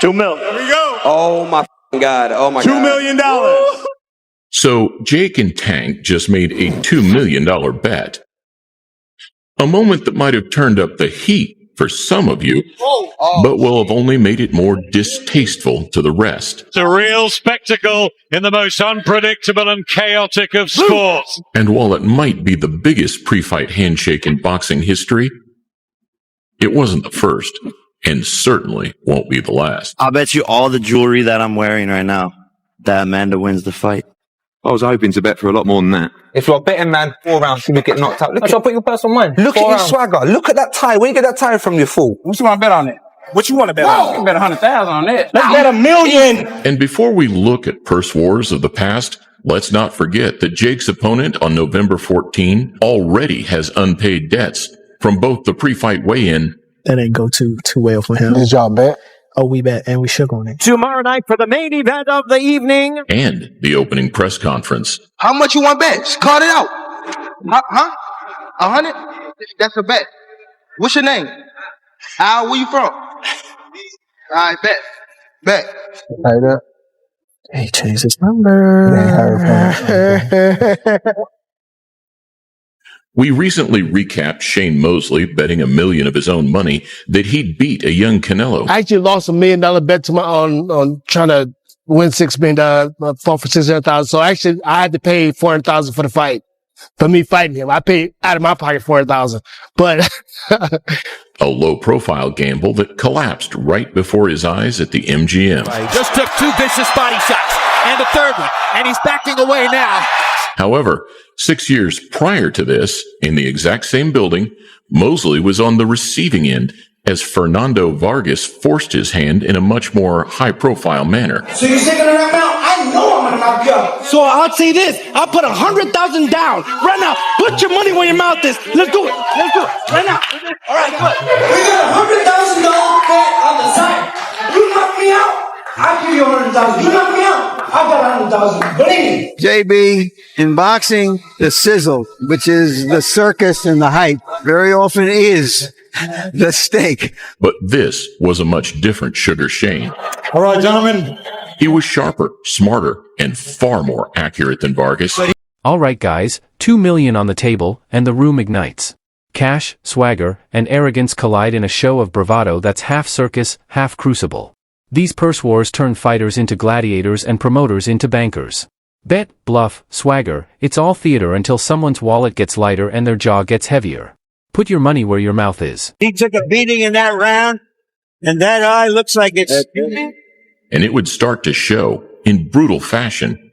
$2 million. There we go. Oh my God. Oh my God. $2 million. So Jake and Tank just made a $2 million bet. A moment that might have turned up the heat for some of you, but will have only made it more distasteful to the rest. It's a real spectacle in the most unpredictable and chaotic of sports. And while it might be the biggest pre-fight handshake in boxing history, it wasn't the first, and certainly won't be the last. I'll bet you all the jewelry that I'm wearing right now that Amanda wins the fight. I was hoping to bet for a lot more than that. If you're betting, man, 4 rounds, you would get knocked out. I'll put your purse on mine. Look at your swagger. Look at that tie. Where you get that tie from, you fool? What you want to bet on it? What you want to bet on? You can bet 100,000 on it. Let's bet $1 million. And before we look at purse wars of the past, let's not forget that Jake's opponent on November 14 already has unpaid debts from both the pre-fight weigh-in. That didn't go too well for him. Did y'all bet? Oh, we bet, and we shook on it. Tomorrow night for the main event of the evening. And the opening press conference. How much you want to bet? Just call it out. Huh? 100? That's a bet. What's your name? Al, where you from? All right, bet. He changed his number. We recently recapped Shane Mosley betting $1 million of his own money that he'd beat a young Canelo. I actually lost $1 million bet to on trying to win $6 million, fought for $600,000. So actually, I had to pay $400,000 for the fight. For me fighting him, I paid out of my pocket $400,000. But a low-profile gamble that collapsed right before his eyes at the MGM. Just took 2 vicious body shots and a third one, and he's backing away now. However, 6 years prior to this, in the exact same building, Mosley was on the receiving end as Fernando Vargas forced his hand in a much more high-profile manner. So you're taking it out now? I know I'm gonna knock you out. So I'll say this: I'll put 100,000 down right now. Put your money where your mouth is. Let's do it. Right now. All right, good. We got $100,000 bet on the side. You knock me out, I'll give you 100,000. You knock me out, I got 100,000. Believe me. JB, in boxing, the sizzle, which is the circus and the hype, very often is the steak. But this was a much different Sugar Shane. All right, gentlemen. He was sharper, smarter, and far more accurate than Vargas. All right, guys, $2 million on the table, and the room ignites. Cash, swagger, and arrogance collide in a show of bravado that's half circus, half crucible. These purse wars turn fighters into gladiators and promoters into bankers. Bet, bluff, swagger, it's all theater until someone's wallet gets lighter and their jaw gets heavier. Put your money where your mouth is. He took a beating in that round, and that eye looks like it's... And it would start to show in brutal fashion.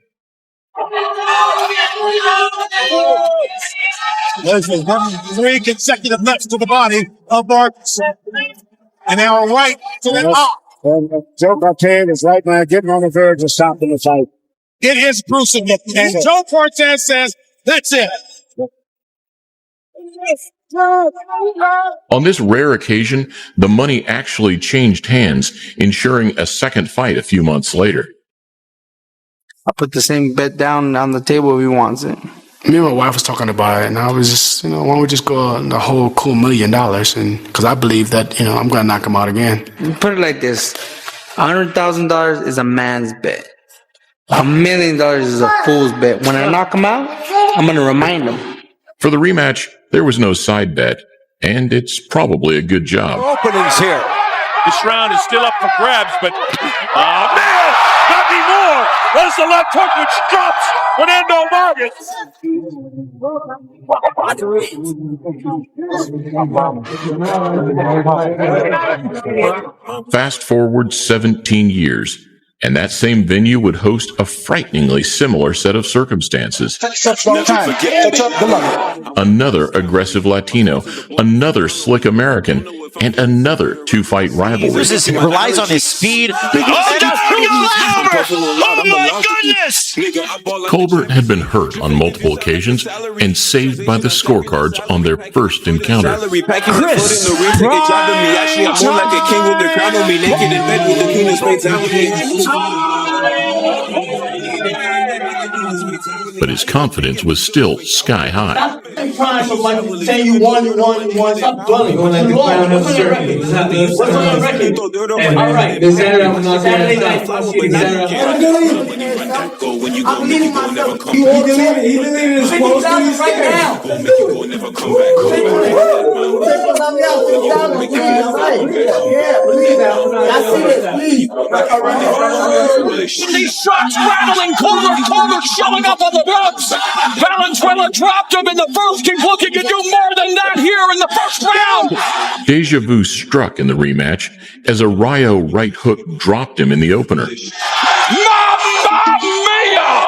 There's 3 consecutive lefts to the body of Vargas. And now a right to the top. Joe Cortez is right now getting on the verge of stopping the fight. It is gruesome. And Joe Cortez says, that's it. On this rare occasion, the money actually changed hands, ensuring a second fight a few months later. I put the same bet down on the table if he wants it. me and my wife was talking about it, and I was just, why don't we just go the whole cool $1 million? And because I believe that, I'm going to knock him out again. Put it like this: $100,000 is a man's bet. $1 million is a fool's bet. When I knock him out, I'm going to remind him. For the rematch, there was no side bet, and it's probably a good job. Openings here. This round is still up for grabs, but man, not anymore. There's the left hook which drops Fernando Vargas. Fast forward 17 years, and that same venue would host a frighteningly similar set of circumstances. Another aggressive Latino, another slick American, and another two-fight rivalry. He relies on his speed. Oh my goodness! Colbert had been hurt on multiple occasions and saved by the scorecards on their first encounter. Chris! but his confidence was still sky high. Crying from like saying you won. Stop dwelling. What's on your record? What's on your record? All right. Saturday night. I'm leaving myself. He deleted his post right now. These shots rattling, Colder showing up on the ropes. Valenzuela dropped him in the first. He's looking to do more than that here in the first round. Deja vu struck in the rematch as a Rayo right hook dropped him in the opener. Mamma mia!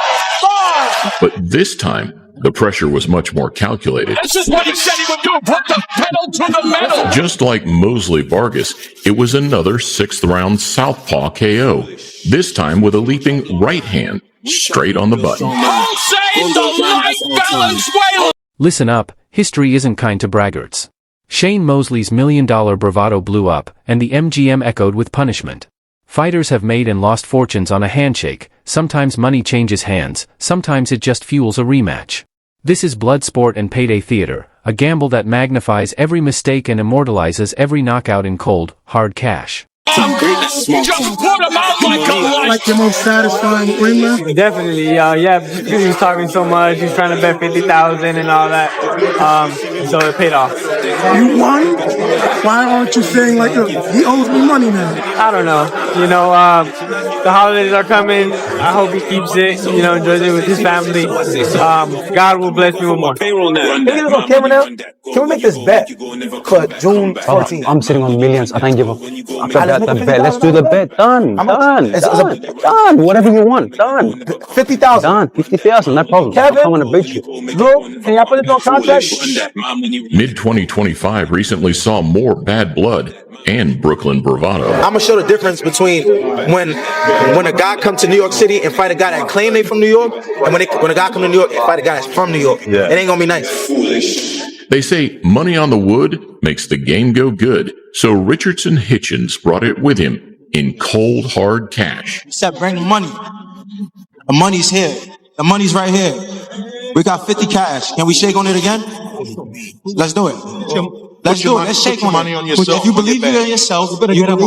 But this time, the pressure was much more calculated. This is what he said he would do, put the pedal to the metal. Just like Mosley Vargas, it was another 6th round southpaw KO, this time with a leaping right hand straight on the button. Jose the Light Valenzuela! Listen up, history isn't kind to braggarts. Shane Mosley's $1 million bravado blew up, and the MGM echoed with punishment. Fighters have made and lost fortunes on a handshake. Sometimes money changes hands, sometimes it just fuels a rematch. This is blood sport and payday theater, a gamble that magnifies every mistake and immortalizes every knockout in cold, hard cash. Just put him out like a light. Like your most satisfying win, man? Definitely, yeah, because he was talking so much, he was trying to bet 50,000 and all that, so it paid off. You won? Why aren't you saying like, he owes me money now? I don't know, the holidays are coming, I hope he keeps it, enjoys it with his family. God will bless me with more. Can we look on camera now? Can we make this bet for June 14th? I'm sitting on millions. I don't give a bet. Let's do the bet. Done. Done. Whatever you want. Done. 50,000. Done. 50,000. No problem. Kevin? I'm gonna beat you. Bro, can y'all put it on contract? Mid-2025 recently saw more bad blood and Brooklyn bravado. I'm gonna show the difference between when a guy comes to New York City and fight a guy that claim they from New York, and when a guy come to New York and fight a guy that's from New York. It ain't gonna be nice. They say money on the wood makes the game go good, so Richardson Hitchens brought it with him in cold, hard cash. He said, bring the money. The money's here. The money's right here. We got 50 cash. Can we shake on it again? Let's do it. Let's do it. Let's shake on it. If you believe in yourself, you gotta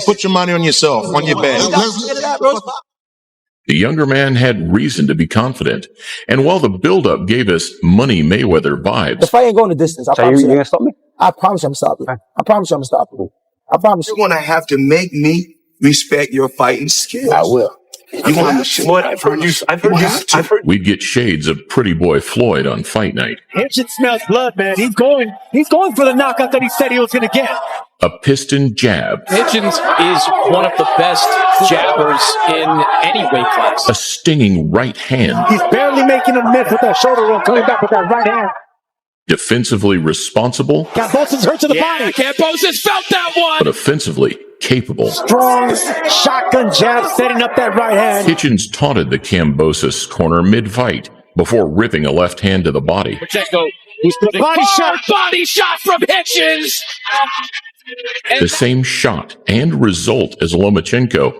Put your money on yourself, on your bet. The younger man had reason to be confident, and while the build-up gave us Money Mayweather vibes, The fight ain't going the distance. I promise you you. gonna stop me? I promise you I'm stopping. I promise you I'm stopping. I promise you. You're gonna have to make me respect your fighting skills. I will. You're gonna have to show What? I've heard you. we'd get shades of Pretty Boy Floyd on fight night, Hitchens smells blood, man. He's going for the knockout that he said he was going to get. a piston jab, Hitchens is one of the best jabbers in any weight class. a stinging right hand, He's barely making a miss with that shoulder roll, coming back with that right hand. defensively responsible, Cambosis hurt to the body. Cambosis felt that one. but offensively capable. Strong shotgun jab, setting up that right hand. Hitchens taunted the Cambosis corner mid-fight before ripping a left hand to the body. Pacheco, Body shot. Body shot from Hitchens. The same shot and result as Lomachenko,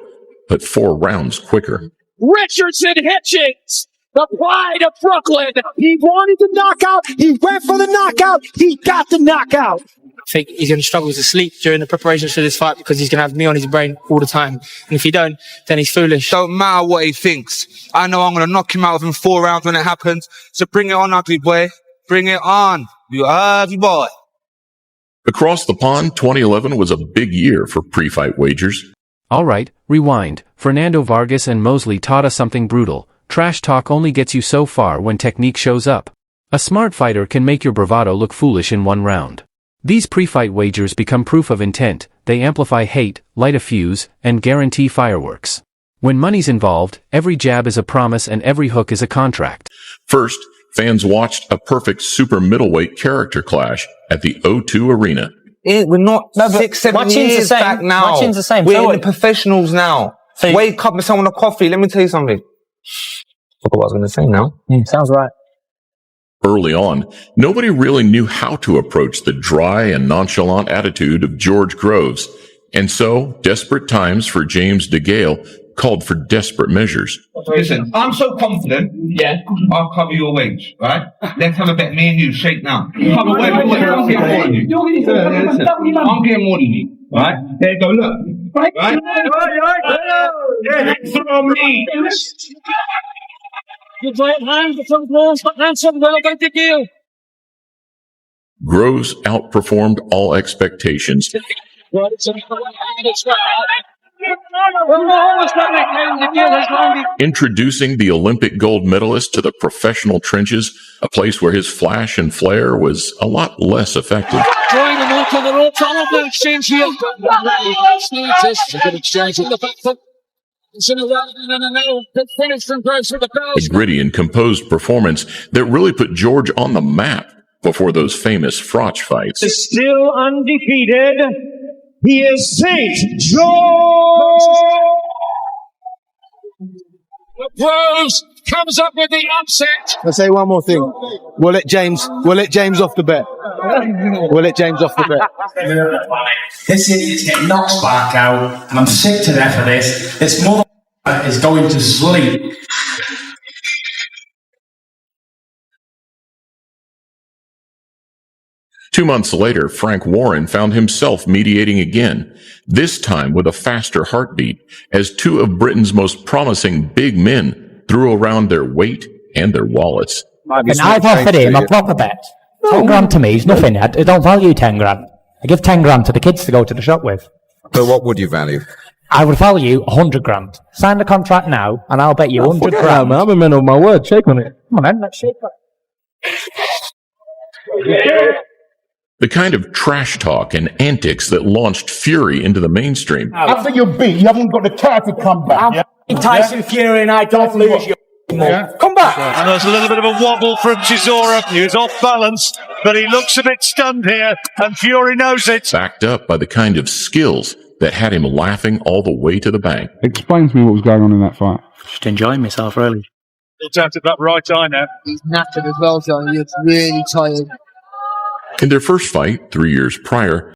but 4 rounds quicker. Richardson Hitchens, the pride of Brooklyn. He wanted the knockout. He went for the knockout. He got the knockout. I think he's going to struggle to sleep during the preparations for this fight because he's going to have me on his brain all the time. And if he don't, then he's foolish. Don't matter what he thinks. I know I'm gonna knock him out within 4 rounds when it happens. So bring it on, ugly boy. Bring it on. You ugly boy. Across the pond, 2011 was a big year for pre-fight wagers. Alright, rewind. Fernando Vargas and Mosley taught us something brutal. Trash talk only gets you so far when technique shows up. A smart fighter can make your bravado look foolish in 1 round. These pre-fight wagers become proof of intent. They amplify hate, light a fuse, and guarantee fireworks. When money's involved, every jab is a promise and every hook is a contract. First, fans watched a perfect super middleweight character clash at the O2 Arena. We're not 6-7 years back now. Watching's the same. We're So in the professionals now. Wake up with someone a coffee. Let me tell you something. Look what I was going to say now. Sounds right. Early on, nobody really knew how to approach the dry and nonchalant attitude of George Groves, and so, desperate times for James DeGale called for desperate measures. Listen, I'm so confident, yeah, I'll cover your wage, right? Let's have a bet, me and you, shake now. Cover wage, I'm getting more than you. Listen, I'm getting more than you, right? There you go, look. Right? From me. Groves outperformed all expectations, introducing the Olympic gold medalist to the professional trenches, a place where his flash and flair was a lot less effective. Drawing them all to the ropes, all of the exchange here. A good exchange with the back foot. A gritty and composed performance that really put George on the map before those famous Frotch fights. Is still undefeated. He is St. George. Groves comes up with the upset. Let's say one more thing. We'll let James off the bet. We'll let James off the bet. This is getting knocked back out, and I'm sick to death of this. This mother is going to sleep. Two months later, Frank Warren found himself mediating again, this time with a faster heartbeat, as two of Britain's most promising big men threw around their weight and their wallets. And I've offered him a proper bet. 10 grand to me is nothing. I don't value 10 grand. I give 10 grand to the kids to go to the shop with. But what would you value? I would value 100 grand. Sign the contract now, and I'll bet you 100 grand. That, man. I'm a man of my word. Shake on it. Come on, then, let's shake it. The kind of trash talk and antics that launched Fury into the mainstream. After you beat, you haven't got the character to come back. Tyson Fury and I don't lose you. Come back. And there's a little bit of a wobble from Chisora. He was off balance, but he looks a bit stunned here, and Fury knows it. Backed up by the kind of skills that had him laughing all the way to the bank. Explain to me what was going on in that fight. Just enjoying myself, really. It's out of that right eye now. He's knackered as well, John. He looks really tired. In their first fight, 3 years prior,